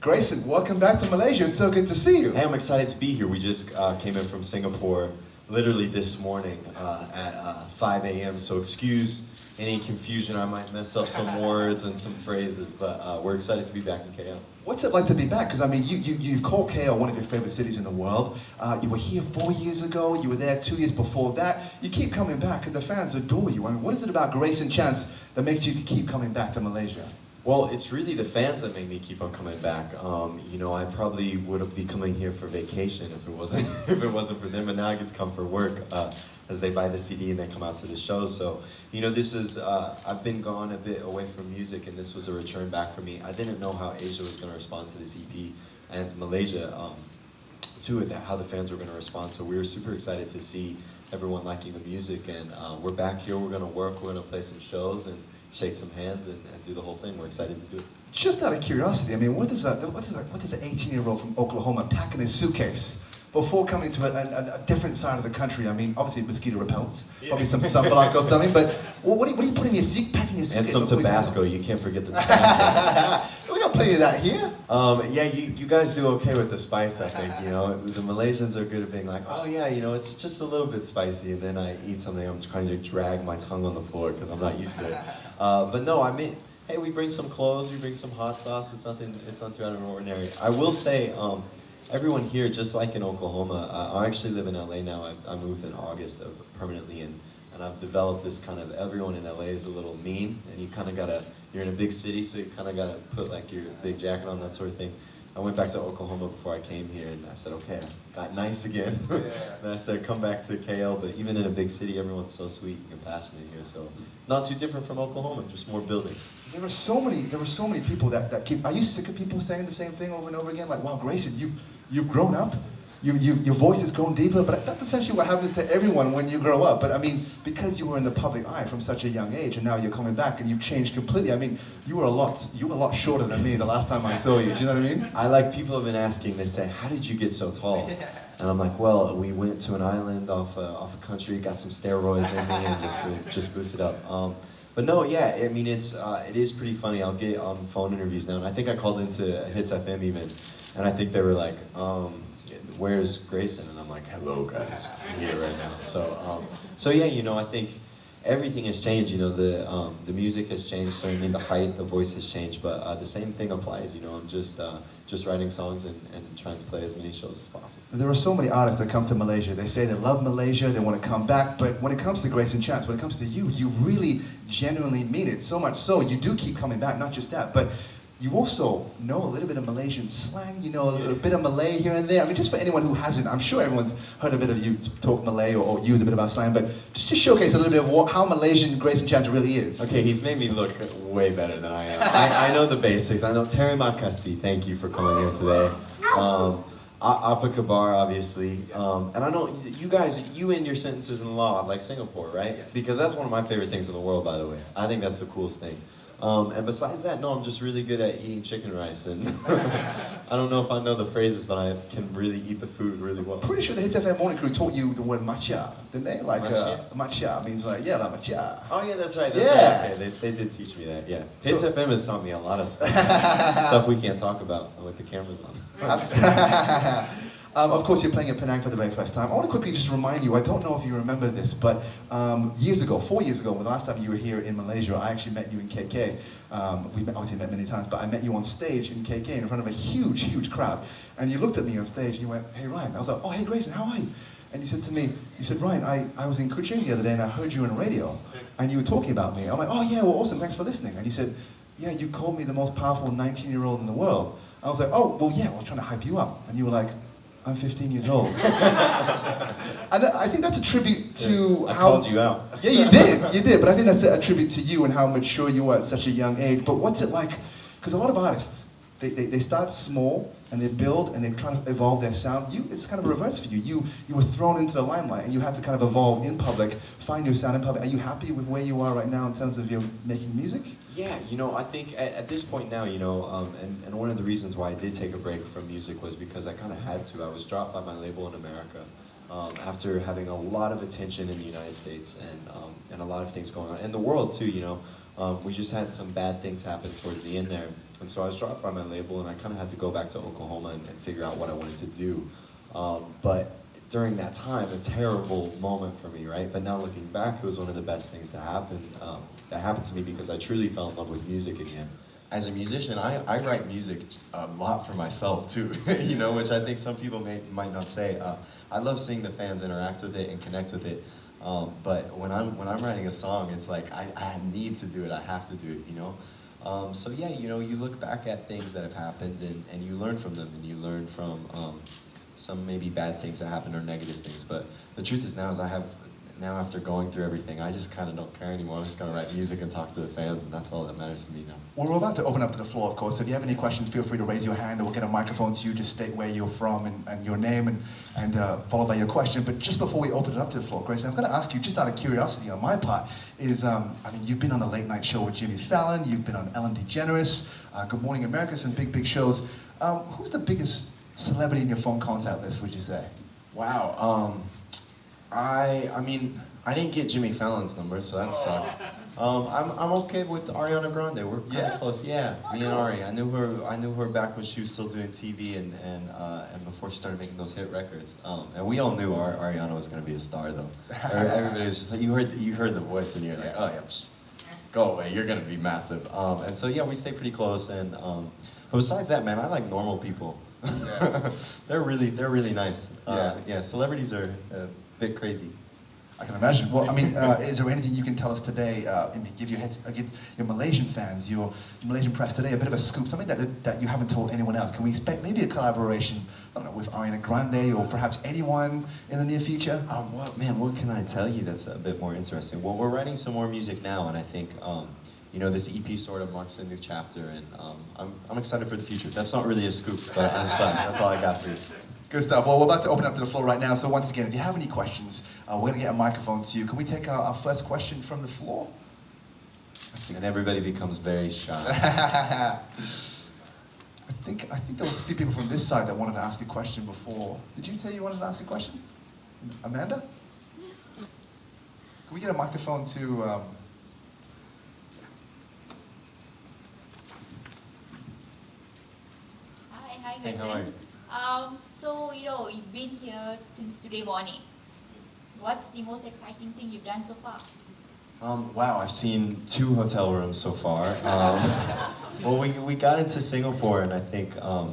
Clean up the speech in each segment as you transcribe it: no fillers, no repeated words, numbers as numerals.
Greyson, welcome back to Malaysia. It's so good to see you. Hey, I'm excited to be here. We just came in from Singapore literally this morning at 5 a.m. So excuse any confusion. I might mess up some words and some phrases, but we're excited to be back in KL. What's it like to be back? Because I mean, you've called KL one of your favorite cities in the world. You were here 4 years ago. You were there 2 years before that. You keep coming back, and the fans adore you. I mean, what is it about Greyson Chance that makes you keep coming back to Malaysia? Well, it's really the fans that make me keep on coming back. You know, I probably would be coming here for vacation if it wasn't if it wasn't for them, and now I get to come for work as they buy the CD and they come out to the show. So, you know, this is I've been gone a bit away from music, and this was a return back for me. I didn't know how Asia was going to respond to this EP, and Malaysia to it, how the fans were going to respond. So we were super excited to see everyone liking the music, and we're back here. We're going to work. We're going to play some shows and shake some hands and do the whole thing. We're excited to do it. Just out of curiosity, I mean, what does an 18-year-old from Oklahoma pack in his suitcase before coming to a different side of the country? I mean, obviously mosquito repellents, probably some sunblock or something, but what do you put in your pack in your suitcase? And some Tabasco. You can't forget the Tabasco. We got plenty of that here. Yeah, you guys do okay with the spice, I think. You know, the Malaysians are good at being like, oh yeah, you know, it's just a little bit spicy, and then I eat something, I'm trying to drag my tongue on the floor because I'm not used to it. But no, I mean, hey, we bring some clothes, we bring some hot sauce. It's not too out of the ordinary. I will say, everyone here, just like in Oklahoma, I actually live in LA now. I moved in August permanently, and I've developed this kind of, everyone in LA is a little mean, and you kind of gotta, you're in a big city, so you kind of gotta put like your big jacket on, that sort of thing. I went back to Oklahoma before I came here, and I said, okay, I got nice again. Yeah. Then I said, come back to KL, but even in a big city, everyone's so sweet and compassionate here, so not too different from Oklahoma, just more buildings. There were so many people that keep, are you sick of people saying the same thing over and over again? Like, wow, Greyson, you've grown up, your voice has grown deeper, but that's essentially what happens to everyone when you grow up. But I mean, because you were in the public eye from such a young age, and now you're coming back and you've changed completely. I mean, you were a lot shorter than me the last time I saw you. Do you know what I mean? I like, people have been asking, they say, how did you get so tall? And I'm like, well, we went to an island off a country, got some steroids in me, and just boosted up. But no, yeah, I mean, it is pretty funny. I'll get on phone interviews now, and I think I called into HITZ FM even, and I think they were like, where's Greyson? And I'm like, hello guys, I'm here right now. So yeah, you know, I think everything has changed. You know, the music has changed, certainly the height, the voice has changed, but the same thing applies. You know, I'm just writing songs and trying to play as many shows as possible. There are so many artists that come to Malaysia. They say they love Malaysia, they want to come back, but when it comes to Greyson Chance, when it comes to you, you really genuinely mean it. So much so, you do keep coming back, not just that, but you also know a little bit of Malaysian slang, you know, a bit of Malay here and there. I mean, just for anyone who hasn't, I'm sure everyone's heard a bit of you talk Malay or use a bit about slang, but just to showcase a little bit of how Malaysian Greyson Chance really is. Okay, he's made me look way better than I am. I know the basics. I know terima kasih, thank you for coming here today. Apa kabar, obviously. And I know you guys, you end your sentences in law like Singapore, right? Because that's one of my favorite things in the world, by the way. I think that's the coolest thing. And besides that, no, I'm just really good at eating chicken rice, and I don't know if I know the phrases, but I can really eat the food really well. Pretty sure the HITZ FM morning crew taught you the word matcha, didn't they? Like matcha? Means like, yeah, like matcha. Oh yeah, that's right, that's right. Okay, they did teach me that, yeah. HITZ FM has taught me a lot of stuff. Stuff we can't talk about with the cameras on. Of course, you're playing in Penang for the very first time. I want to quickly just remind you, I don't know if you remember this, but 4 years ago, when the last time you were here in Malaysia, I actually met you in KK. We've obviously met many times, but I met you on stage in KK in front of a huge, huge crowd. And you looked at me on stage and you went, hey Ryan. I was like, oh, hey Greyson, how are you? And you said to me, Ryan, I was in Kuching the other day and I heard you on the radio and you were talking about me. I'm like, oh yeah, well awesome, thanks for listening. And you said, yeah, you called me the most powerful 19-year-old in the world. I was like, oh, well yeah, I was trying to hype you up. And you were like, I'm 15 years old. And I think that's a tribute to how... I called you out. Yeah, you did, but I think that's a tribute to you and how mature you are at such a young age. But what's it like, because a lot of artists, they start small and they build and they try to evolve their sound. It's kind of a reverse for you. You were thrown into the limelight and you had to kind of evolve in public, find your sound in public. Are you happy with where you are right now in terms of your making music? Yeah, you know, I think at this point now, you know, and one of the reasons why I did take a break from music was because I kind of had to. I was dropped by my label in America. after having a lot of attention in the United States and a lot of things going on in the world too. We just had some bad things happen towards the end there, and so I was dropped by my label, and I kind of had to go back to Oklahoma and figure out what I wanted to do. But during that time, a terrible moment for me, right? But now looking back, it was one of the best things that happened to me, because I truly fell in love with music again. As a musician, I write music a lot for myself too, which I think some people might not say. I love seeing the fans interact with it and connect with it. But when I'm writing a song, it's like I need to do it. I have to do it. So yeah, you look back at things that have happened and you learn from them, and you learn from some maybe bad things that happen or negative things. But the truth is now after going through everything, I just kind of don't care anymore. I'm just going to write music and talk to the fans, and that's all that matters to me now. Well, we're about to open up to the floor, of course. So if you have any questions, feel free to raise your hand, or we'll get a microphone to you. Just state where you're from and your name, and followed by your question. But just before we open it up to the floor, Greyson, I'm going to ask you, just out of curiosity on my part, is, you've been on the Late Night Show with Jimmy Fallon, you've been on Ellen DeGeneres, Good Morning America, some big shows. Who's the biggest celebrity in your phone contact list, would you say? Wow. I didn't get Jimmy Fallon's number, so that sucked. I'm okay with Ariana Grande. We're kind of close. Yeah, me and Ari. I knew her back when she was still doing TV and before she started making those hit records. And we all knew Ariana was going to be a star, though. Everybody was just like, you heard the voice, and you're like, oh yeah, go away. You're going to be massive. And so yeah, we stay pretty close. And but besides that, man, I like normal people. Yeah. They're really nice. Yeah, celebrities are a bit crazy. I can imagine. Well, is there anything you can tell us today, give your Malaysian fans, your Malaysian press today, a bit of a scoop, something that you haven't told anyone else? Can we expect maybe a collaboration, I don't know, with Ariana Grande or perhaps anyone in the near future? What can I tell you that's a bit more interesting? Well, we're writing some more music now, and I think this EP sort of marks a new chapter, and I'm excited for the future. That's not really a scoop, but I'm excited. That's all I got for you. Good stuff. Well, we're about to open up to the floor right now, so once again, if you have any questions, we're going to get a microphone to you. Can we take our first question from the floor? And everybody becomes very shy. I think there was a few people from this side that wanted to ask a question before. Did you say you wanted to ask a question? Amanda? Can we get a microphone to... Hi, Hey, how are you? So, you've been here since today morning. What's the most exciting thing you've done so far? Wow, I've seen 2 hotel rooms so far. Well, we got into Singapore, and I think, I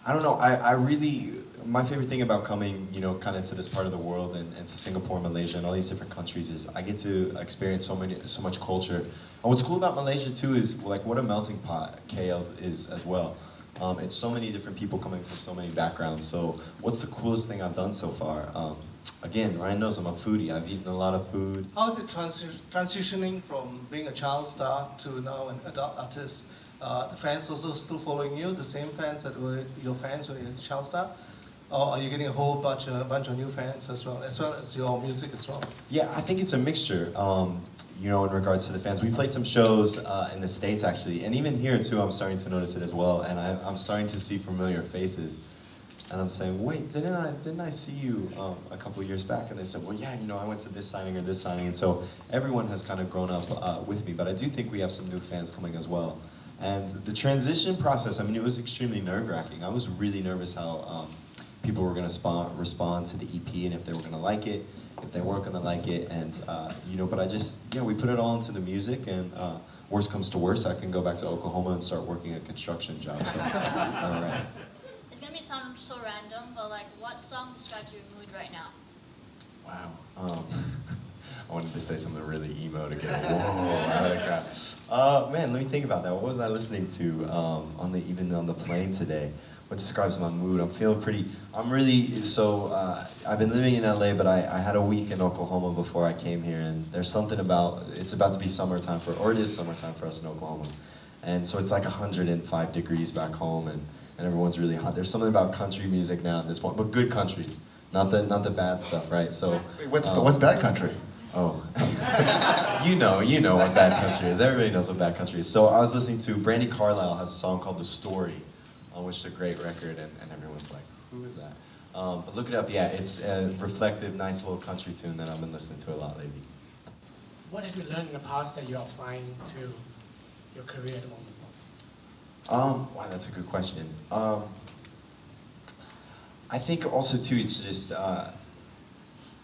don't know, I really, my favorite thing about coming, kind of to this part of the world and to Singapore, Malaysia, and all these different countries is I get to experience so much culture. And what's cool about Malaysia too is like what a melting pot KL is as well. It's so many different people coming from so many backgrounds. So what's the coolest thing I've done so far? Again, Ryan knows I'm a foodie. I've eaten a lot of food. How is it transitioning from being a child star to now an adult artist? The fans also still following you, the same fans that were your fans when you were a child star? Or are you getting a whole bunch of new fans as well as your music as well? Yeah, I think it's a mixture. In regards to the fans, we played some shows in the States actually, and even here too. I'm starting to notice it as well, and I'm starting to see familiar faces. And I'm saying, wait, didn't I see you a couple of years back? And they said, well, yeah, I went to this signing or this signing, and so everyone has kind of grown up with me. But I do think we have some new fans coming as well. And the transition process, it was extremely nerve-wracking. I was really nervous how people were going to respond to the EP and if they were going to like it, if they weren't going to like it, and but I just, we put it all into the music, and worst comes to worst, I can go back to Oklahoma and start working a construction job. So, all right. It's gonna sound so random, but what song describes your mood right now? Wow. I wanted to say something really emo to get out of the crowd. Man, let me think about that. What was I listening to even on the plane today? What describes my mood? I've been living in LA, but I had a week in Oklahoma before I came here, and there's something about, it's about to be summertime it is summertime for us in Oklahoma. And so it's like 105 degrees back home, and everyone's really hot. There's something about country music now at this point, but good country, not the bad stuff, right? So what's bad country? Oh, you know what bad country is. Everybody knows what bad country is. So I was listening to Brandy Carlisle has a song called "The Story," which is a great record, and everyone's like, who is that? But look it up, yeah, it's a reflective, nice little country tune that I've been listening to a lot lately. What have you learned in the past that you're applying to your career at the moment? Wow, that's a good question. I think also too, it's just,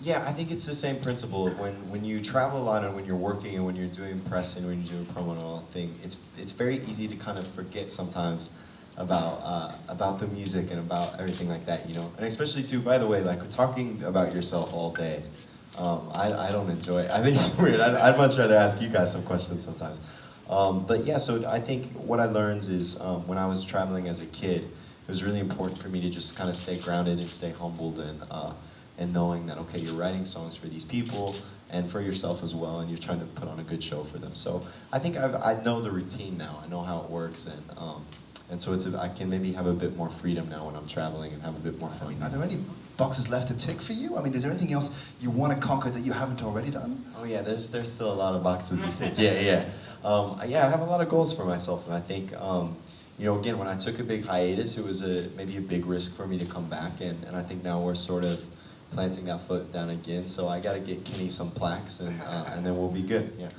yeah, I think it's the same principle. When you travel a lot and when you're working and when you're doing press and when you're doing promo and all that thing, it's very easy to kind of forget sometimes about the music and about everything like that, you know. And especially too, by the way, like talking about yourself all day, I don't enjoy it. I think it's weird. I'd much rather ask you guys some questions sometimes. But yeah, so I think what I learned is when I was traveling as a kid, it was really important for me to just kind of stay grounded and stay humbled and knowing that, okay, you're writing songs for these people and for yourself as well, and you're trying to put on a good show for them. So I think I know the routine now. I know how it works, and so I can maybe have a bit more freedom now when I'm traveling and have a bit more fun. Are there any boxes left to tick for you? I mean, is there anything else you want to conquer that you haven't already done? Oh yeah, there's still a lot of boxes to tick. Yeah. Yeah, I have a lot of goals for myself, and I think, you know, again, when I took a big hiatus, it was maybe a big risk for me to come back, and I think now we're sort of planting that foot down again. So I got to get Kenny some plaques, and then we'll be good. Yeah.